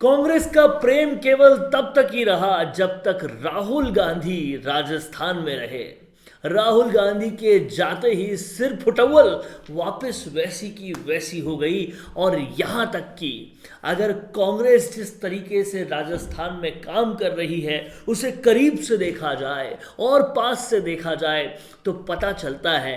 कांग्रेस का प्रेम केवल तब तक ही रहा जब तक राहुल गांधी राजस्थान में रहे। राहुल गांधी के जाते ही सिर फुटवल वापस वैसी की वैसी हो गई। और यहां तक कि अगर कांग्रेस जिस तरीके से राजस्थान में काम कर रही है उसे करीब से देखा जाए और पास से देखा जाए तो पता चलता है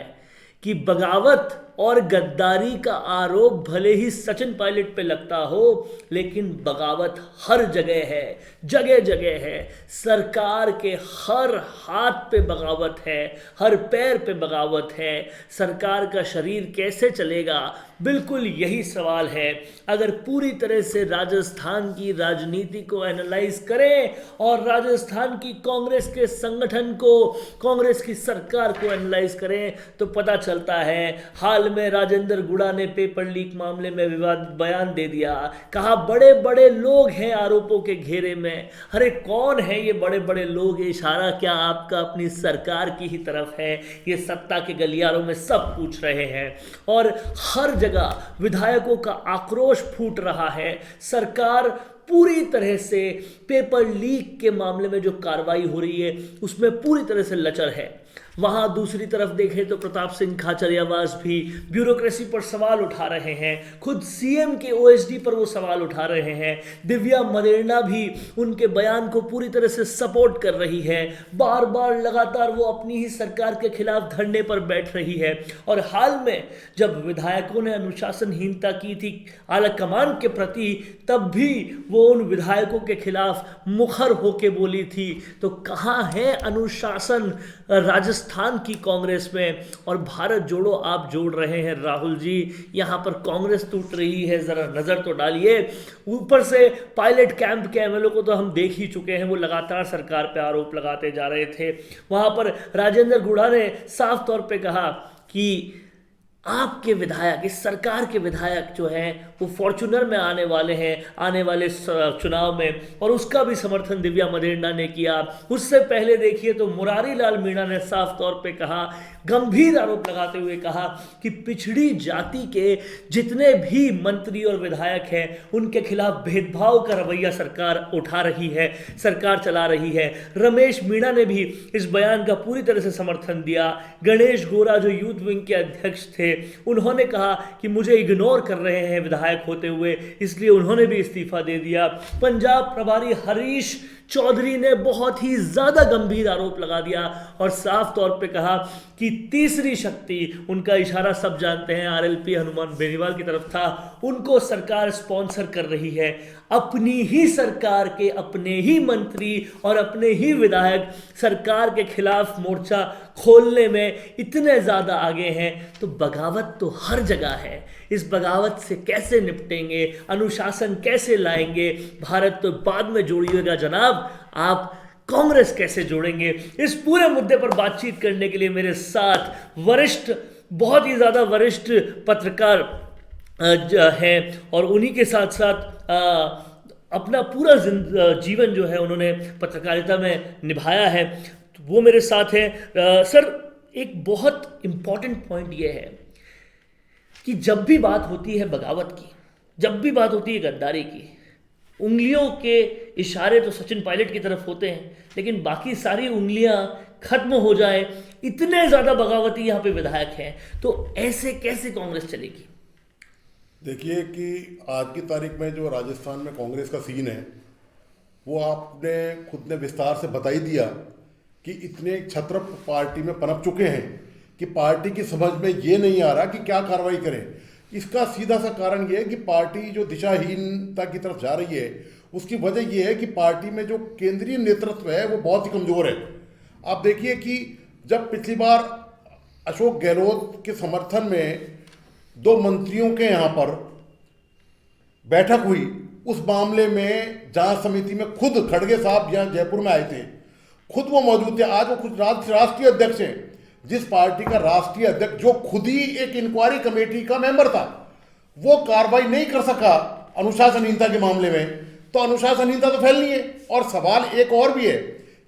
कि बगावत और गद्दारी का आरोप भले ही सचिन पायलट पे लगता हो, लेकिन बगावत हर जगह है, जगह जगह है। सरकार के हर हाथ पे बगावत है, हर पैर पे बगावत है। सरकार का शरीर कैसे चलेगा, बिल्कुल यही सवाल है। अगर पूरी तरह से राजस्थान की राजनीति को एनालाइज करें और राजस्थान की कांग्रेस के संगठन को, कांग्रेस की सरकार को एनालाइज करें तो पता चलता है। हाल में राजेंद्र गुड़ा ने पेपर लीक मामले में विवादित बयान दे दिया, कहा बड़े बड़े लोग हैं आरोपों के घेरे में। अरे कौन है ये बड़े बड़े लोग? इशारा क्या आपका अपनी सरकार की ही तरफ है? ये सत्ता के गलियारों में सब पूछ रहे हैं और हर जगह विधायकों का आक्रोश फूट रहा है। सरकार पूरी तरह से पेपर लीक के मामले में जो कार्रवाई हो रही है उसमें पूरी तरह से लचर है। वहां दूसरी तरफ देखें तो प्रताप सिंह खाचरियावास भी ब्यूरोक्रेसी पर सवाल उठा रहे हैं, खुद सीएम के ओएसडी पर वो सवाल उठा रहे हैं। दिव्या मदेरणा भी उनके बयान को पूरी तरह से सपोर्ट कर रही है, बार बार लगातार वो अपनी ही सरकार के खिलाफ धरने पर बैठ रही है। और हाल में जब विधायकों ने अनुशासनहीनता की थी आला कमान के प्रति, तब भी वो उन विधायकों के खिलाफ मुखर होके बोली थी। तो कहाँ है अनुशासन राजस्थान की कांग्रेस में? और भारत जोड़ो आप जोड़ रहे हैं राहुल जी, यहां पर कांग्रेस टूट रही है, जरा नजर तो डालिए। ऊपर से पायलट कैंप के एमएलए को तो हम देख ही चुके हैं, वो लगातार सरकार पे आरोप लगाते जा रहे थे। वहां पर राजेंद्र गुड़ा ने साफ तौर पे कहा कि आपके विधायक, इस सरकार के विधायक जो हैं वो फॉर्च्यूनर में आने वाले हैं आने वाले चुनाव में, और उसका भी समर्थन दिव्या मदेरणा ने किया। उससे पहले देखिए तो मुरारी लाल मीणा ने साफ तौर पे कहा, गंभीर आरोप लगाते हुए कहा कि पिछड़ी जाति के जितने भी मंत्री और विधायक हैं उनके खिलाफ भेदभाव का रवैया सरकार उठा रही है, सरकार चला रही है। रमेश मीणा ने भी इस बयान का पूरी तरह से समर्थन दिया। गणेश गोरा जो यूथ विंग के अध्यक्ष थे, उन्होंने कहा कि मुझे इग्नोर कर रहे हैं विधायक होते हुए, इसलिए उन्होंने भी इस्तीफा दे दिया। पंजाब प्रभारी हरीश चौधरी ने बहुत ही ज्यादा गंभीर आरोप लगा दिया और साफ तौर पे कहा कि तीसरी शक्ति, उनका इशारा सब जानते हैं आरएलपी हनुमान बेनीवाल की तरफ था, उनको सरकार स्पॉन्सर कर रही है। अपनी ही सरकार के अपने ही मंत्री और अपने ही विधायक सरकार के खिलाफ मोर्चा खोलने में इतने ज्यादा आगे हैं, तो बगावत तो हर जगह है। इस बगावत से कैसे निपटेंगे, अनुशासन कैसे लाएंगे? भारत तो बाद में जोड़िएगा जनाब, आप कांग्रेस कैसे जोड़ेंगे? इस पूरे मुद्दे पर बातचीत करने के लिए मेरे साथ वरिष्ठ, बहुत ही ज्यादा वरिष्ठ पत्रकार हैं और उन्हीं के साथ साथ अपना पूरा जीवन जो है उन्होंने पत्रकारिता में निभाया है, तो वो मेरे साथ हैं। सर, एक बहुत इंपॉर्टेंट पॉइंट ये है कि जब भी बात होती है बगावत की, जब भी बात होती है गद्दारी की, उंगलियों के इशारे तो सचिन पायलट की तरफ होते हैं, लेकिन बाकी सारी उंगलियां खत्म हो जाए, इतने ज्यादा बगावती यहां पे विधायक हैं, तो ऐसे कैसे कांग्रेस चलेगी? देखिए कि आज की तारीख में जो राजस्थान में कांग्रेस का सीन है वो आपने खुद ने विस्तार से बता ही दिया कि इतने छत्र पार्टी में पनप चुके हैं कि पार्टी की समझ में ये नहीं आ रहा कि क्या कार्रवाई करें। इसका सीधा सा कारण ये है कि पार्टी जो दिशाहीनता की तरफ जा रही है उसकी वजह ये है कि पार्टी में जो केंद्रीय नेतृत्व है वो बहुत ही कमज़ोर है। आप देखिए कि जब पिछली बार अशोक गहलोत के समर्थन में 2 मंत्रियों के यहाँ पर बैठक हुई, उस मामले में जांच समिति में खुद खड़गे साहब यहाँ जयपुर में आए थे, खुद वो मौजूद थे। आज वो खुद राष्ट्रीय अध्यक्ष हैं, जिस पार्टी का राष्ट्रीय अध्यक्ष जो खुद ही एक इंक्वायरी कमेटी का मेंबर था, वो कार्रवाई नहीं कर सका अनुशासनहीनता के मामले में, तो अनुशासनहीनता तो फैलनी है। और सवाल एक और भी है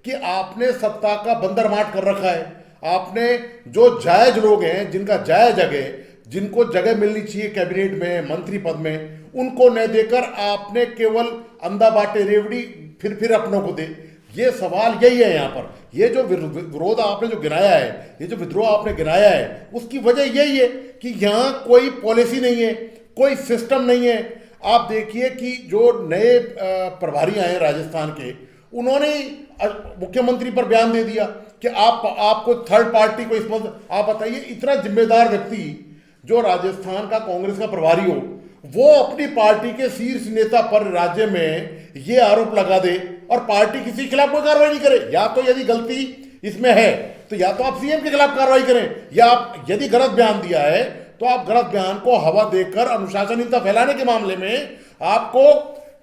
कि आपने सत्ता का बंदरमाट कर रखा है। आपने जो जायज लोग हैं, जिनका जायज जगह, जिनको जगह मिलनी चाहिए कैबिनेट में, मंत्री पद में, उनको न देकर आपने केवल अंधा बाटे रेवड़ी फिर अपनों को दे। ये सवाल यही है यहाँ पर। ये जो विरोध आपने जो गिनाया है, ये जो विद्रोह आपने गिनाया है, उसकी वजह यही है कि यहाँ कोई पॉलिसी नहीं है, कोई सिस्टम नहीं है। आप देखिए कि जो नए प्रभारी आए हैं राजस्थान के, उन्होंने मुख्यमंत्री पर बयान दे दिया कि आपको थर्ड पार्टी को इसमें, आप बताइए, इतना जिम्मेदार व्यक्ति जो राजस्थान का कांग्रेस का प्रभारी हो, वो अपनी पार्टी के शीर्ष नेता पर राज्य में ये आरोप लगा दे और पार्टी किसी के खिलाफ कोई कार्रवाई नहीं करे। या तो यदि गलती इसमें है तो या तो आप सीएम के खिलाफ कार्रवाई करें, या आप यदि गलत बयान दिया है तो आप गलत बयान को हवा देकर अनुशासनहीनता फैलाने के मामले में आपको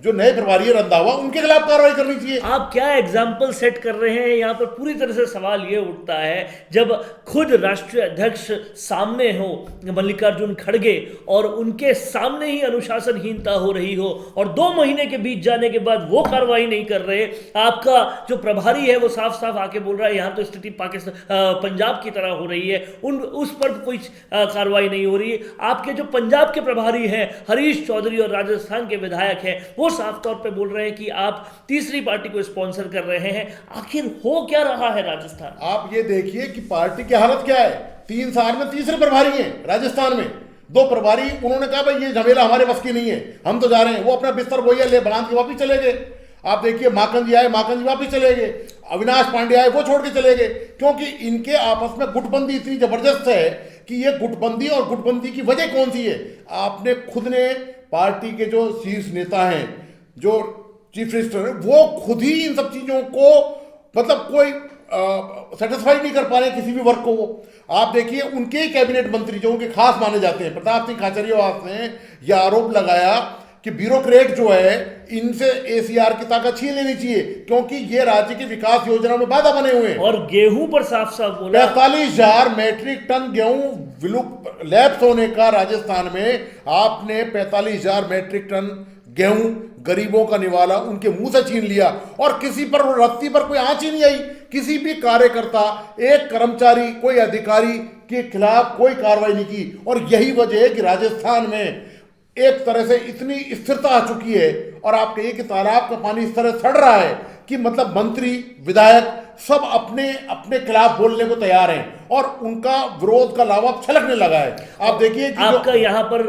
जो नए प्रभारी रंधावा, उनके खिलाफ कार्रवाई करनी चाहिए। आप क्या एग्जाम्पल सेट कर रहे हैं? यहाँ पर पूरी तरह से सवाल ये उठता है, जब खुद राष्ट्रीय अध्यक्ष सामने हो मल्लिकार्जुन खड़गे और उनके सामने ही अनुशासनहीनता हो रही हो और 2 महीने के बीच जाने के बाद वो कार्रवाई नहीं कर रहे। आपका जो प्रभारी है वो साफ साफ आके बोल रहा है यहाँ तो स्थिति पाकिस्तान पंजाब की तरह हो रही है, उस पर कोई कार्रवाई नहीं हो रही। आपके जो पंजाब के प्रभारी हैं हरीश चौधरी और राजस्थान के विधायक हैं, वो साफ तौर पे बोल रहे हैं कि आप तीसरी पार्टी को स्पॉन्सर कर रहे हैं। आखिर हो क्या रहा है राजस्थान? आप ये देखिए कि पार्टी की हालत क्या है। 3 साल में तीसरे प्रभारी हैं राजस्थान में। 2 प्रभारी, उन्होंने कहा भाई ये झमेला हमारे बस की नहीं है, हम तो जा रहे हैं। वो अपना बिस्तर बोइया ले बांध के वापिस चले गए। आप देखिए माकन जी आए, माकन जी वापिस चले गए। अविनाश पांडे आए, वो छोड़ के चले गए, क्योंकि इनके आपस में गुटबंदी इतनी जबरदस्त है कि ये गुटबंदी, और गुटबंदी की वजह कौन सी है? आपने खुद ने पार्टी के जो शीर्ष नेता हैं, जो चीफ मिनिस्टर है, वो खुद ही इन सब चीजों को मतलब कोई सेटिस्फाई नहीं कर पा रहे किसी भी वर्ग को। वो आप देखिए उनके कैबिनेट मंत्री जो उनके खास माने जाते हैं, प्रताप सिंह खाचरियावास ने यह आरोप लगाया कि ब्यूरोक्रेट जो है इनसे एसीआर की ताकत छीन लेनी चाहिए, क्योंकि ये राज्य की विकास योजना में बाधा बने हुए हैं। और गेहूं पर साफ साफ बोला 45,000 मैट्रिक टन गेहूं विलुप्त लैप्स होने का राजस्थान में। आपने 45,000 मैट्रिक टन गेहूं गरीबों का निवाला उनके मुंह से छीन लिया, और किसी पर रत्ती पर कोई आंच ही नहीं आई। किसी भी कार्यकर्ता, एक कर्मचारी, कोई अधिकारी के खिलाफ कोई कार्रवाई नहीं की। और यही वजह है कि राजस्थान में एक तरह से इतनी स्थिरता आ चुकी है, और आप कहिए कि तालाब का पानी इस तरह सड़ रहा है कि मतलब मंत्री, विधायक सब अपने अपने खिलाफ बोलने को तैयार हैं, और उनका विरोध का लावा छलकने लगा है। आप देखिए कि आपका यहाँ पर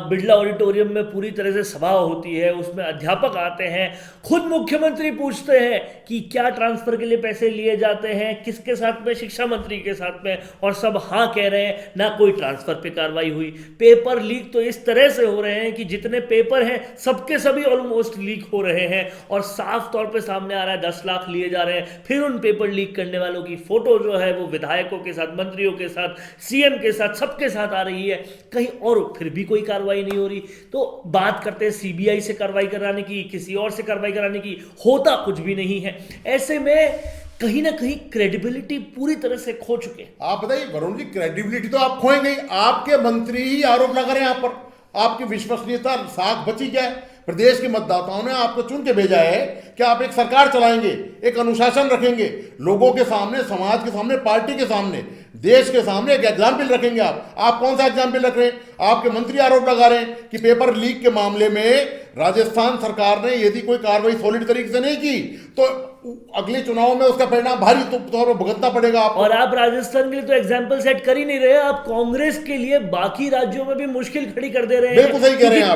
बिरला ऑडिटोरियम में पूरी तरह से सभा होती है, उसमें अध्यापक आते हैं, खुद मुख्यमंत्री पूछते हैं कि क्या ट्रांसफर के लिए पैसे लिए जाते हैं, किसके साथ में, शिक्षा मंत्री के साथ में, और सब हाँ कह रहे हैं, ना कोई ट्रांसफर पे कार्रवाई हुई। पेपर लीक तो इस तरह से हो रहे हैं कि जितने पेपर हैं सबके सभी ऑलमोस्ट लीक हो रहे हैं, और साफ तौर पे सामने आ रहा है 10 लाख लिए जा रहे हैं। फिर उन पेपर लीक करने वालों की फोटो जो है वो विधायकों के साथ, मंत्रियों के साथ, सीएम के साथ, सबके साथ आ रही है कहीं, और फिर भी कोई कार्रवाई नहीं हो रही। तो बात करते हैं सीबीआई से कार्रवाई कराने की, किसी और से कार्रवाई कराने की, होता कुछ भी नहीं है। ऐसे में कहीं ना कहीं क्रेडिबिलिटी पूरी तरह से खो चुके हैं। आप बताइए वरुण जी, क्रेडिबिलिटी तो आप खोएंगे ही। आपके मंत्री ही आरोप लगा रहे हैं यहाँ पर, आपकी विश्वसनीयता साख बची क्या है? प्रदेश के मतदाताओं ने आपको चुन के भेजा है कि आप एक सरकार चलाएंगे, एक अनुशासन रखेंगे, लोगों के सामने, समाज के सामने, पार्टी के सामने, देश के सामने एक एग्जाम्पल रखेंगे। आप कौन सा एग्जाम्पल रख रहे हैं? आपके मंत्री आरोप लगा रहे हैं कि पेपर लीक के मामले में राजस्थान सरकार ने यदि कोई कार्रवाई सॉलिड तरीके से नहीं की तो अगले चुनाव में उसका परिणाम भारी तौर पर भुगतना पड़ेगा आपको। और आप राजस्थान के लिए तो एग्जाम्पल सेट कर ही नहीं रहे, आप कांग्रेस के लिए बाकी राज्यों में भी मुश्किल खड़ी कर दे रहे हैं। बिल्कुल सही कह रहे हैं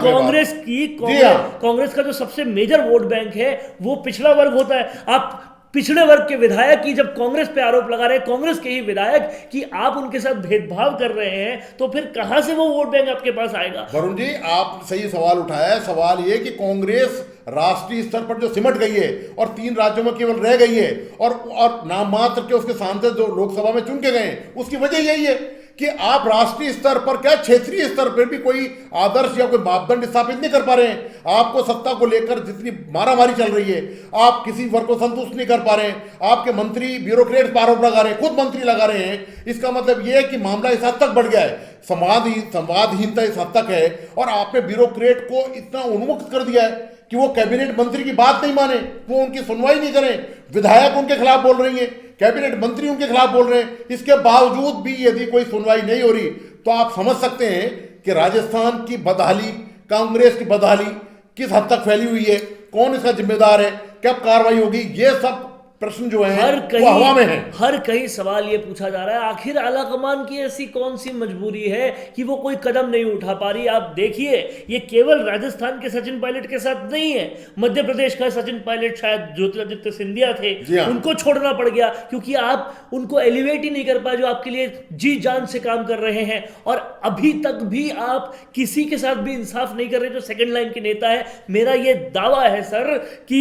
आप। कांग्रेस का जो सबसे मेजर वोट बैंक है वो पिछड़ा वर्ग होता है। आप पिछड़े वर्ग के विधायक की जब कांग्रेस पे आरोप लगा रहे हैं, कांग्रेस के ही विधायक, कि आप उनके साथ भेदभाव कर रहे हैं, तो फिर कहां से वो वोट बैंक आपके पास आएगा? वरुण जी, आप सही सवाल उठाया है। सवाल ये कि कांग्रेस राष्ट्रीय स्तर पर जो सिमट गई है और 3 राज्यों में केवल रह गई है, और नाम मात्र के उसके सांसद जो लोकसभा में चुन के गए, उसकी वजह यही है कि आप राष्ट्रीय स्तर पर क्या क्षेत्रीय स्तर पर भी कोई आदर्श या कोई मापदंड स्थापित नहीं कर पा रहे हैं। आपको सत्ता को लेकर जितनी मारामारी चल रही है, आप किसी वर्ग को संतुष्ट नहीं कर पा रहे हैं। आपके मंत्री ब्यूरोक्रेट पर आरोप लगा रहे हैं, खुद मंत्री लगा रहे हैं। इसका मतलब यह है कि मामला इस हद तक बढ़ गया है, संवादहीनता इस हद तक है, और आपने ब्यूरोक्रेट को इतना उन्मुक्त कर दिया है कि वो कैबिनेट मंत्री की बात नहीं माने, वो उनकी सुनवाई नहीं करें। विधायक उनके खिलाफ बोल रही है, कैबिनेट मंत्री उनके खिलाफ बोल रहे हैं। इसके बावजूद भी यदि कोई सुनवाई नहीं हो रही तो आप समझ सकते हैं कि राजस्थान की बदहाली कांग्रेस की बदहाली किस हद तक फैली हुई है, कौन इसका जिम्मेदार है, कब कार्रवाई होगी, ये सब प्रश्न जो है वो हवा में है। हर कहीं सवाल ये पूछा जा रहा है, आखिर आला कमान की ऐसी कौन सी मजबूरी है कि वो कोई कदम नहीं उठा पा रही। आप देखिए, ये केवल राजस्थान के सचिन पायलट के साथ नहीं है, मध्य प्रदेश का सचिन पायलट, शायद ज्योतिरादित्य सिंधिया थे, उनको छोड़ना पड़ गया क्योंकि आप उनको एलिवेट ही नहीं कर पाए जो आपके लिए जी जान से काम कर रहे हैं। और अभी तक भी आप किसी के साथ भी इंसाफ नहीं कर रहे जो सेकंड लाइन के नेता है। मेरा ये दावा है सर कि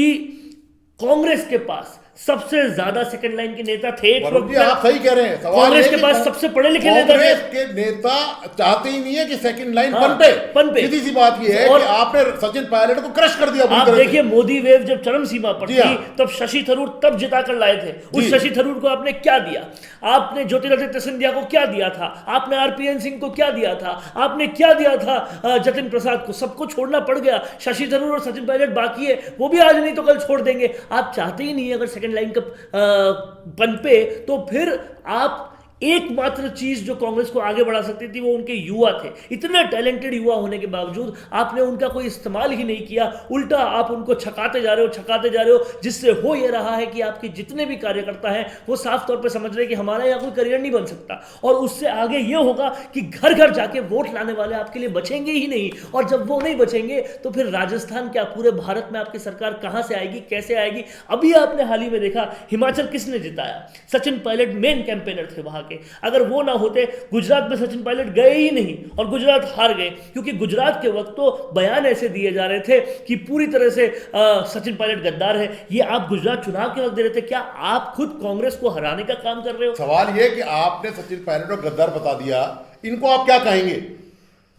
कांग्रेस के पास सबसे ज्यादा सेकंड लाइन के नेता थे एक वक्त। आप सही कह रहे हैं। कांग्रेस के पास सबसे पढ़े लिखे नेता थे। कांग्रेस के नेता चाहते ही नहीं है कि सेकंड लाइन पनपे। सीधी सी बात ये है कि आपने सचिन पायलट को क्रश कर दिया। आप देखिए, मोदी वेव जब चरम सीमा पर थी तब शशि थरूर तब जिता कर लाए थे। उस शशि थरूर को आपने क्या दिया? आपने ज्योतिरादित्य सिंधिया को क्या दिया था? आपने आरपीएन सिंह को क्या दिया था? आपने क्या दिया था जतिन प्रसाद को? सबको छोड़ना पड़ गया। शशि थरूर और सचिन पायलट बाकी है, वो भी आज नहीं तो कल छोड़ देंगे। आप चाहते ही नहीं है अगर सेकंड लाइन का पनपे, तो फिर आप एकमात्र चीज जो कांग्रेस को आगे बढ़ा सकती थी वो उनके युवा थे। इतने टैलेंटेड युवा होने के बावजूद आपने उनका कोई इस्तेमाल ही नहीं किया। उल्टा आप उनको छकाते जा रहे हो, जिससे हो ये रहा है कि आपके जितने भी कार्यकर्ता हैं वो साफ तौर पे समझ रहे हैं कि हमारा यहाँ कोई करियर नहीं बन सकता। और उससे आगे ये होगा कि घर घर जाके वोट लाने वाले आपके लिए बचेंगे ही नहीं। और जब वो नहीं बचेंगे तो फिर राजस्थान क्या पूरे भारत में आपकी सरकार कहां से आएगी, कैसे आएगी? अभी आपने हाल ही में देखा हिमाचल किसने जिताया? सचिन पायलट मेन कैंपेनर थे वहां के। अगर वो ना होते, गुजरात में सचिन पायलट गए ही नहीं और गुजरात हार गए, क्योंकि गुजरात के वक्त तो बयान ऐसे दिए जा रहे थे कि पूरी तरह से सचिन पायलट गद्दार है। ये आप गुजरात चुनाव के वक्त दे रहे थे। क्या आप खुद कांग्रेस को हराने का काम कर रहे हो? सवाल ये कि आपने सचिन पायलट को गद्दार बता दिया, इनको आप क्या कहेंगे?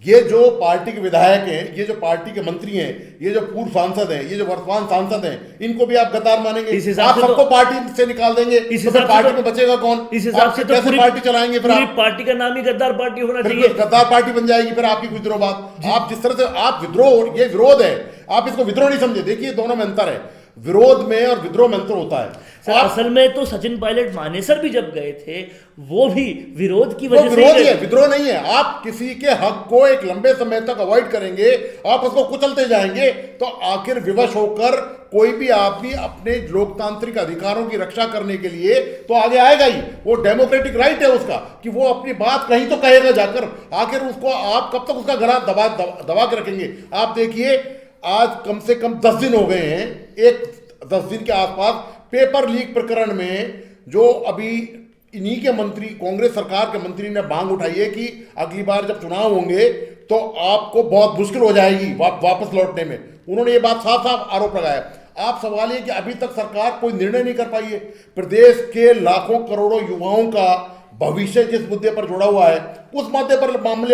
ये जो पार्टी के विधायक हैं, ये जो पार्टी के मंत्री हैं, ये जो पूर्व सांसद हैं, ये जो वर्तमान सांसद हैं, इनको भी आप गद्दार मानेंगे? आप सबको पार्टी से निकाल देंगे, इस हिसाब पार्टी में बचेगा कौन? इस हिसाब से तो कैसे पार्टी चलाएंगे? फिर पूरी पार्टी का नाम ही गद्दार पार्टी होना चाहिए। गद्दार पार्टी बन जाएगी फिर आपकी कुछ दिनों बाद। आप जिस तरह से आप विद्रोह, ये विरोध है, आप इसको विद्रोह नहीं समझे। देखिए दोनों में अंतर है, विरोध में और विद्रोह में अंतर होता है। असल में तो सचिन पायलट मानेसर भी जब गए थे वो भी विरोध की वजह से विरोध ही है, विद्रोह नहीं है। आप किसी के हक को एक लंबे समय तक अवॉइड करेंगे, आप उसको कुचलते जाएंगे, तो आखिर विवश होकर कोई भी आदमी अपने लोकतांत्रिक अधिकारों की रक्षा करने के लिए तो आगे आएगा ही। वो डेमोक्रेटिक राइट है उसका कि वो अपनी बात कहीं तो कहेगा जाकर। आखिर उसको आप कब तक उसका गला दबा के रखेंगे? आप देखिए, आज कम से कम 10 दिन हो गए हैं, 10 दिन के आसपास पेपर लीक प्रकरण में जो अभी इन्हीं के मंत्री, कांग्रेस सरकार के मंत्री ने मांग उठाई है कि अगली बार जब चुनाव होंगे तो आपको बहुत मुश्किल हो जाएगी वापस लौटने में। उन्होंने ये बात साफ साफ आरोप लगाया। आप सवाल ये कि अभी तक सरकार कोई निर्णय नहीं कर पाई है। प्रदेश के लाखों करोड़ों युवाओं का भविष्य जिस मुद्दे पर जुड़ा हुआ है, उस मामले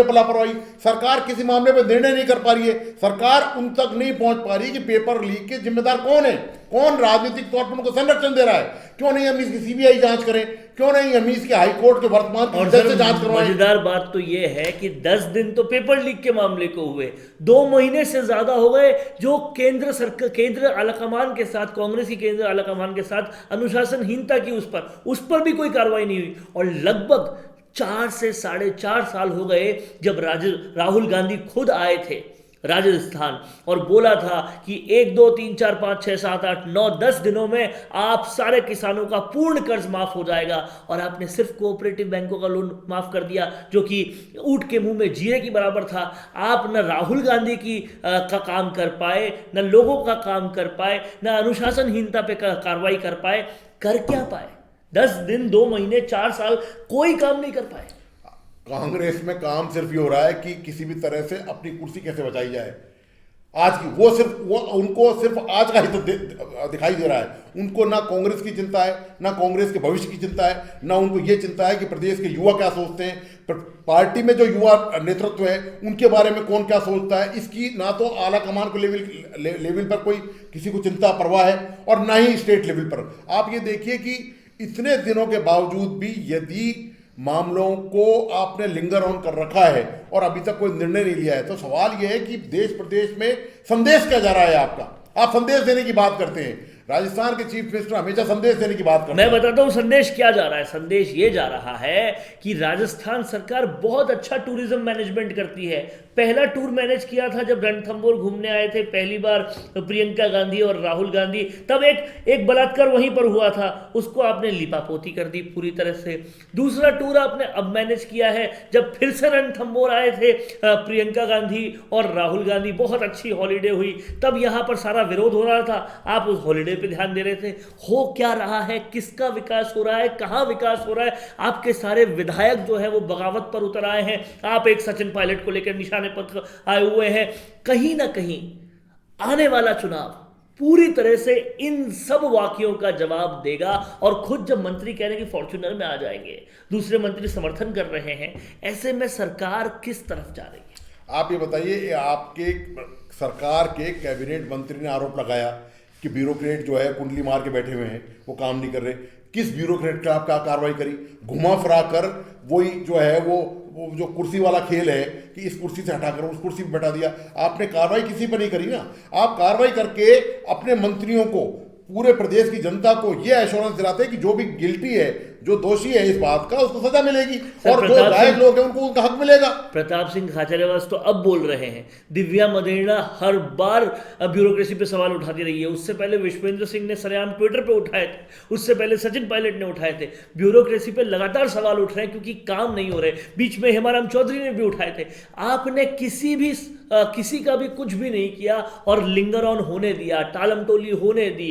पर लापरवाही। सरकार किसी मामले पर निर्णय नहीं कर पा रही है। सरकार उन तक नहीं पहुंच पा रही कि पेपर लीक के जिम्मेदार कौन है, कौन राजनीतिक तौर पर उनको संरक्षण दे रहा है। क्यों नहीं हम इसकी सीबीआई जांच करें? क्यों नहीं हम इसकी हाईकोर्ट के वर्तमान जज से जांच करवाएं? मजेदार बात तो यह है कि 10 दिन तो पेपर लीक के मामले को हुए, 2 महीने से ज्यादा हो गए जो केंद्र सरकार, केंद्र आलाकमान के साथ, कांग्रेस की केंद्र आलाकमान के साथ अनुशासनहीनता की उस पर भी कोई कार्रवाई नहीं हुई। और लगभग 4 से 4.5 साल हो गए जब राहुल गांधी खुद आए थे राजस्थान और बोला था कि 1 2 3 4 5 6 7 8 9 10 दिनों में आप सारे किसानों का पूर्ण कर्ज माफ हो जाएगा। और आपने सिर्फ कोऑपरेटिव बैंकों का लोन माफ कर दिया जो कि ऊंट के मुंह में जीरे की बराबर था। आप न राहुल गांधी का काम कर पाए, न लोगों का काम कर पाए, न अनुशासनहीनता पे कार्रवाई कर पाए। कर क्या पाए? 10 दिन, 2 महीने, 4 साल कोई काम नहीं कर पाए। कांग्रेस में काम सिर्फ ये हो रहा है कि किसी भी तरह से अपनी कुर्सी कैसे बचाई जाए। आज की वो उनको सिर्फ आज का हित दिखाई दे रहा है। उनको ना कांग्रेस की चिंता है, ना कांग्रेस के भविष्य की चिंता है, ना उनको ये चिंता है कि प्रदेश के युवा क्या सोचते हैं, पार्टी में जो युवा नेतृत्व है उनके बारे में कौन क्या सोचता है। इसकी ना तो आला कमान को लेवल पर कोई किसी को चिंता परवाह है और ना ही स्टेट लेवल पर। आप ये देखिए कि इतने दिनों के बावजूद भी यदि मामलों को आपने लिंगर ऑन कर रखा है और अभी तक कोई निर्णय नहीं लिया है, तो सवाल यह है कि देश प्रदेश में संदेश क्या जा रहा है आपका? आप संदेश देने की बात करते हैं, राजस्थान के चीफ मिनिस्टर हमेशा संदेश देने की बात करते हैं। मैं बताता हूं संदेश क्या जा रहा है। संदेश ये जा रहा है कि राजस्थान सरकार बहुत अच्छा टूरिज्म मैनेजमेंट करती है, पहला टूर मैनेज किया था जब रणथंबोर घूमने आए थे पहली बार प्रियंका गांधी और राहुल गांधी, तब एक बलात्कार वहीं पर हुआ था, उसको आपने लिपापोती कर दी पूरी तरह से। दूसरा टूर आपने अब मैनेज किया है जब फिर से रणथंबोर आए थे प्रियंका गांधी और राहुल गांधी, बहुत अच्छी हॉलीडे हुई, तब यहां पर सारा विरोध हो रहा था, आप उस हॉलीडे पे ध्यान दे रहे थे। हो क्या रहा है, किसका विकास हो रहा है, कहां विकास हो रहा है? आपके सारे विधायक जो है वो बगावत पर उतर आए हैं, आप एक सचिन पायलट को लेकर निशाने पर आए हुए हैं। कहीं ना कहीं आने वाला चुनाव पूरी तरह से इन सब वाक्यों का जवाब देगा, और खुद जब मंत्री कह रहे हैं कि फॉर्च्यूनर में आ जाएंगे, दूसरे मंत्री समर्थन कर रहे हैं, ऐसे में सरकार किस तरफ जा रही है? आप ये बताइए, आपके सरकार के कैबिनेट मंत्री ने आरोप लगाया कि ब्यूरोक्रेट जो है कुंडली मार के बैठे हुए हैं, वो काम नहीं कर रहे। किस ब्यूरोक्रेट का आप क्या कार्रवाई करी? घुमा फिरा कर वही जो है वो जो कुर्सी वाला खेल है कि इस कुर्सी से हटाकर उस कुर्सी पर बैठा दिया, आपने कार्रवाई किसी पर नहीं करी ना। आप कार्रवाई करके अपने मंत्रियों को, पूरे प्रदेश की जनता को यह एश्योरेंस दिलाते हैं कि जो भी गिल्टी है, जो दोषी है इस बात का, उसको सजा मिलेगी, और जो लायक लोग हैं उनको उनका हक मिलेगा। प्रताप सिंह खाचरियावास तो अब बोल रहे हैं, दिव्या मदेरणा हर बार ब्यूरोक्रेसी पे सवाल उठाती रही है, उससे पहले विश्वेंद्र सिंह ने सरेआम ट्विटर पे उठाए थे, उससे पहले सचिन पायलट ने उठाए थे। ब्यूरोक्रेसी पे लगातार सवाल उठ रहे हैं क्योंकि काम नहीं हो रहे, बीच में हेमाराम चौधरी ने भी उठाए थे। आपने किसी का भी कुछ भी नहीं किया और लिंगर ऑन होने दिया, टालम टोली होने दी,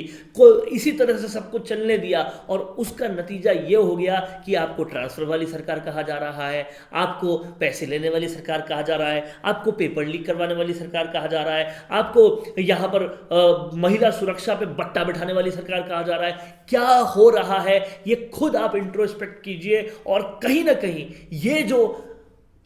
इसी तरह से सब कुछ चलने दिया, और उसका नतीजा ये हो गया कि आपको ट्रांसफर वाली सरकार कहा जा रहा है, आपको पैसे लेने वाली सरकार कहा जा रहा है, आपको पेपर लीक करवाने वाली सरकार कहा जा रहा है, आपको यहां पर महिला सुरक्षा पे बट्टा बिठाने वाली सरकार कहा जा रहा है। क्या हो रहा है ये खुद आप इंट्रोस्पेक्ट कीजिए, और कहीं ना कहीं ये जो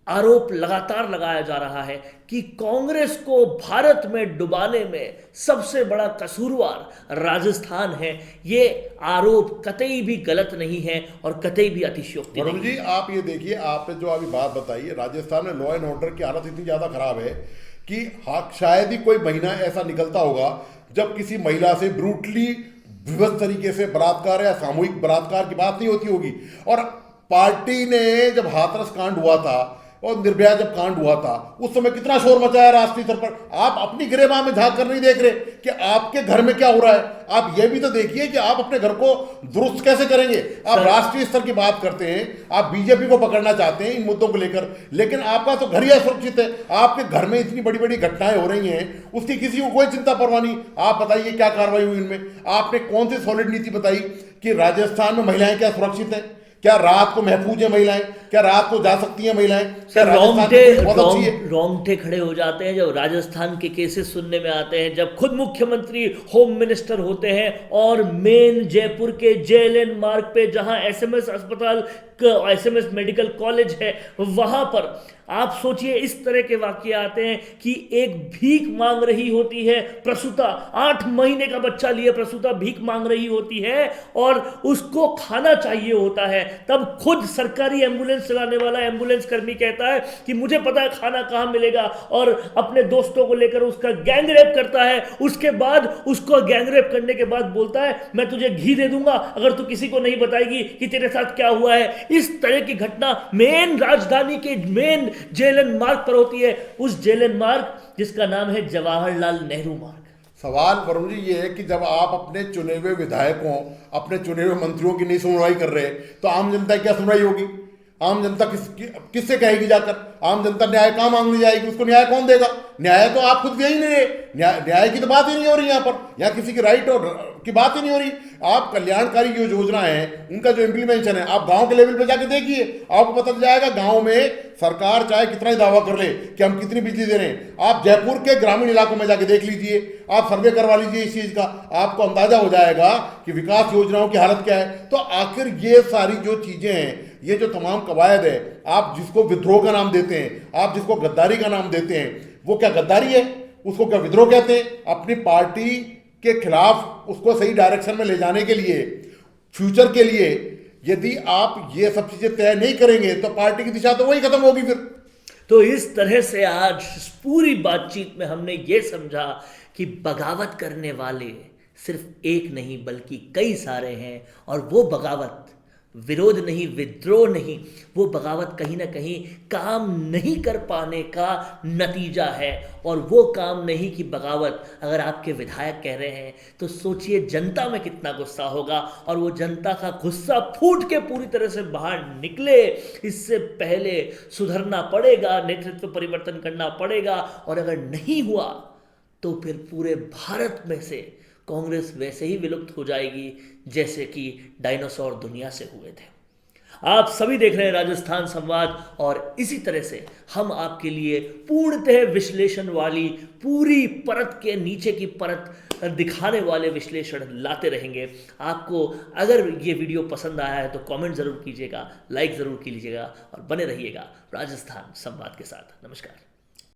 आरोप लगातार लगाया जा रहा है कि कांग्रेस को भारत में डुबाने में सबसे बड़ा कसूरवार राजस्थान है, ये आरोप कतई भी गलत नहीं है और कतई भी अतिशयोक्ति नहीं। जी, आप ये देखिए, आपने जो अभी बात बताई है, राजस्थान में लॉ एंड ऑर्डर की हालत इतनी ज्यादा खराब है कि शायद ही कोई महीना ऐसा निकलता होगा जब किसी महिला से ब्रूटली विभत्स तरीके से बलात्कार या सामूहिक बलात्कार की बात नहीं होती होगी। और पार्टी ने जब हाथरस कांड हुआ था और निर्भया जब कांड हुआ था, उस समय कितना शोर मचाया राष्ट्रीय स्तर पर। आप अपनी गिरेबान में झांक कर नहीं देख रहे कि आपके घर में क्या हो रहा है। आप ये भी तो देखिए कि आप अपने घर को दुरुस्त कैसे करेंगे। आप राष्ट्रीय स्तर की बात करते हैं, आप बीजेपी को पकड़ना चाहते हैं इन मुद्दों को लेकर, लेकिन आपका तो घर ही असुरक्षित है। आपके घर में इतनी बड़ी बड़ी घटनाएं हो रही हैं, उसकी किसी को कोई चिंता परवाह नहीं। आप बताइए क्या कार्रवाई हुई इनमें? आपने कौन सी सॉलिड नीति बताई कि राजस्थान में महिलाएं क्या सुरक्षित हैं? क्या रात को महफूज है महिलाएं? क्या रात को जा सकती हैं महिलाएं? रोंगटे खड़े हो जाते हैं जब राजस्थान के केसेस सुनने में आते हैं, जब खुद मुख्यमंत्री होम मिनिस्टर होते हैं और मेन जयपुर के JLN मार्ग पे जहां SMS अस्पताल, SMS मेडिकल कॉलेज है, वहां पर आप सोचिए इस तरह के वाक्य आते हैं कि एक भीख मांग रही होती है प्रसूता, 8 महीने का बच्चा लिए प्रसूता भीख मांग रही होती है और उसको खाना चाहिए होता है, तब खुद सरकारी एम्बुलेंस चलाने वाला एम्बुलेंस कर्मी कहता है कि मुझे पता है खाना कहां मिलेगा, और अपने दोस्तों को लेकर उसका गैंग रेप करता है। उसके बाद उसको गैंग रेप करने के बाद बोलता है मैं तुझे घी दे दूंगा अगर तू किसी को नहीं बताएगी कि तेरे साथ क्या हुआ है। इस तरह की घटना मेन राजधानी के मेन JLN मार्ग पर होती है, उस JLN मार्ग जिसका नाम है जवाहरलाल नेहरू मार्ग। सवाल वरुण जी ये है कि जब आप अपने चुने हुए विधायकों, अपने चुने हुए मंत्रियों की नहीं सुनवाई कर रहे, तो आम जनता की क्या सुनवाई होगी? आम जनता किससे कहेगी जाकर? आम जनता न्याय कहां मांगने जाएगी? उसको न्याय कौन देगा? न्याय तो आप खुद दे ही नहीं रहे। न्याय की तो बात ही नहीं हो रही यहाँ पर, यहाँ किसी की राइट और की बात ही नहीं हो रही। आप कल्याणकारी जो योजना है उनका जो इम्प्लीमेंशन है, आप गांव के लेवल पे जाके देखिए, आपको पता चल जाएगा गांव में सरकार चाहे कितना ही दावा कर ले कि हम कितनी बिजली दे रहे हैं। आप जयपुर के ग्रामीण इलाकों में जाके देख लीजिए, आप सर्वे करवा लीजिए इस चीज का, आपको अंदाजा हो जाएगा कि विकास योजनाओं की हालत क्या है। तो आखिर ये सारी जो चीजें हैं, ये जो तमाम कवायद है, आप जिसको विद्रोह का नाम देते हैं, आप जिसको गद्दारी का नाम देते हैं, वो क्या गद्दारी है? उसको क्या विद्रोह कहते हैं? अपनी पार्टी के खिलाफ उसको सही डायरेक्शन में ले जाने के लिए, फ्यूचर के लिए यदि आप ये सब चीजें तय नहीं करेंगे तो पार्टी की दिशा तो वही खत्म होगी फिर। तो इस तरह से आज पूरी बातचीत में हमने ये समझा कि बगावत करने वाले सिर्फ एक नहीं बल्कि कई सारे हैं, और वो बगावत विरोध नहीं, विद्रोह नहीं, वो बगावत कहीं ना कहीं काम नहीं कर पाने का नतीजा है। और वो काम नहीं कि बगावत अगर आपके विधायक कह रहे हैं तो सोचिए जनता में कितना गुस्सा होगा, और वो जनता का गुस्सा फूट के पूरी तरह से बाहर निकले इससे पहले सुधरना पड़ेगा, नेतृत्व परिवर्तन करना पड़ेगा। और अगर नहीं हुआ तो फिर पूरे भारत में से कांग्रेस वैसे ही विलुप्त हो जाएगी जैसे कि डायनासोर दुनिया से हुए थे। आप सभी देख रहे हैं राजस्थान संवाद, और इसी तरह से हम आपके लिए पूर्णतः विश्लेषण वाली, पूरी परत के नीचे की परत दिखाने वाले विश्लेषण लाते रहेंगे। आपको अगर ये वीडियो पसंद आया है तो कमेंट जरूर कीजिएगा, लाइक जरूर कीजिएगा और बने रहिएगा राजस्थान संवाद के साथ। नमस्कार।